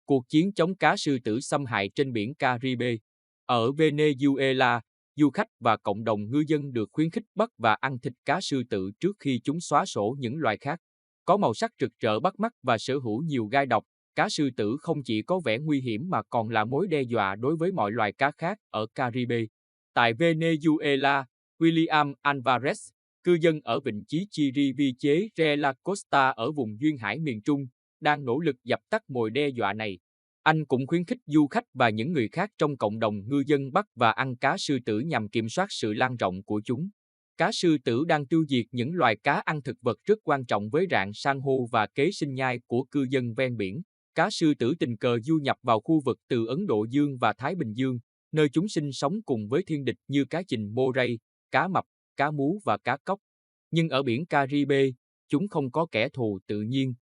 Cuộc chiến chống cá sư tử xâm hại trên biển Caribe. Ở Venezuela, du khách và cộng đồng ngư dân được khuyến khích bắt và ăn thịt cá sư tử trước khi chúng xóa sổ những loài khác. Có màu sắc rực rỡ bắt mắt và sở hữu nhiều gai độc, cá sư tử không chỉ có vẻ nguy hiểm mà còn là mối đe dọa đối với mọi loài cá khác ở Caribe. Tại Venezuela, William Alvarez, cư dân ở vịnh Chí Chiriviche de la Costa ở vùng duyên hải miền Trung, đang nỗ lực dập tắt mối đe dọa này. Anh cũng khuyến khích du khách và những người khác trong cộng đồng ngư dân bắt và ăn cá sư tử nhằm kiểm soát sự lan rộng của chúng. Cá sư tử đang tiêu diệt những loài cá ăn thực vật rất quan trọng với rạn san hô và kế sinh nhai của cư dân ven biển. Cá sư tử tình cờ du nhập vào khu vực từ Ấn Độ Dương và Thái Bình Dương, nơi chúng sinh sống cùng với thiên địch như cá trình moray, cá mập, cá mú và cá cóc. Nhưng ở biển Caribe, chúng không có kẻ thù tự nhiên.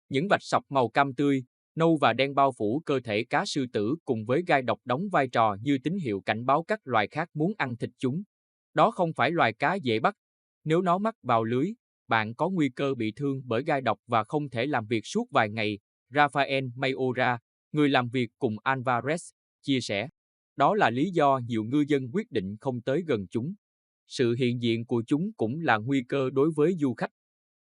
Những vạch sọc màu cam tươi, nâu và đen bao phủ cơ thể cá sư tử cùng với gai độc đóng vai trò như tín hiệu cảnh báo các loài khác muốn ăn thịt chúng. Đó không phải loài cá dễ bắt. Nếu nó mắc vào lưới, bạn có nguy cơ bị thương bởi gai độc và không thể làm việc suốt vài ngày, Rafael Mayora, người làm việc cùng Alvarez, chia sẻ. Đó là lý do nhiều ngư dân quyết định không tới gần chúng. Sự hiện diện của chúng cũng là nguy cơ đối với du khách.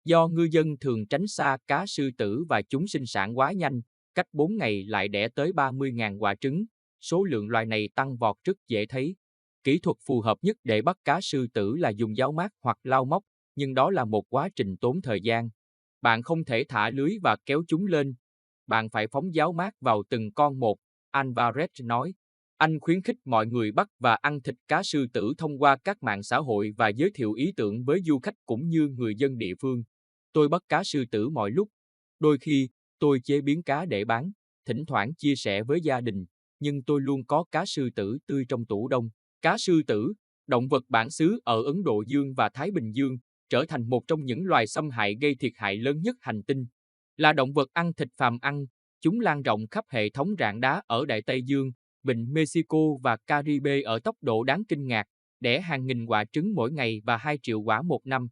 Do ngư dân thường tránh xa cá sư tử và chúng sinh sản quá nhanh, cách 4 ngày lại đẻ tới 30.000 quả trứng, số lượng loài này tăng vọt rất dễ thấy. Kỹ thuật phù hợp nhất để bắt cá sư tử là dùng giáo mát hoặc lau móc, nhưng đó là một quá trình tốn thời gian. Bạn không thể thả lưới và kéo chúng lên. Bạn phải phóng giáo mát vào từng con một, Alvarez nói. Anh khuyến khích mọi người bắt và ăn thịt cá sư tử thông qua các mạng xã hội và giới thiệu ý tưởng với du khách cũng như người dân địa phương. Tôi bắt cá sư tử mọi lúc. Đôi khi, tôi chế biến cá để bán, thỉnh thoảng chia sẻ với gia đình, nhưng tôi luôn có cá sư tử tươi trong tủ đông. Cá sư tử, động vật bản xứ ở Ấn Độ Dương và Thái Bình Dương, trở thành một trong những loài xâm hại gây thiệt hại lớn nhất hành tinh. Là động vật ăn thịt phàm ăn, chúng lan rộng khắp hệ thống rạn đá ở Đại Tây Dương, Vịnh Mexico và Caribe ở tốc độ đáng kinh ngạc, đẻ hàng nghìn quả trứng mỗi ngày và 2 triệu quả một năm.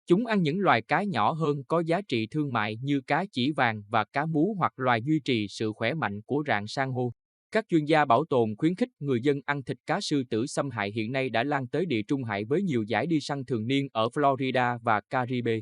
Chúng ăn những loài cá nhỏ hơn có giá trị thương mại như cá chỉ vàng và cá mú hoặc loài duy trì sự khỏe mạnh của rạn san hô. Các chuyên gia bảo tồn khuyến khích người dân ăn thịt cá sư tử xâm hại hiện nay đã lan tới Địa Trung Hải với nhiều giải đi săn thường niên ở Florida và Caribe.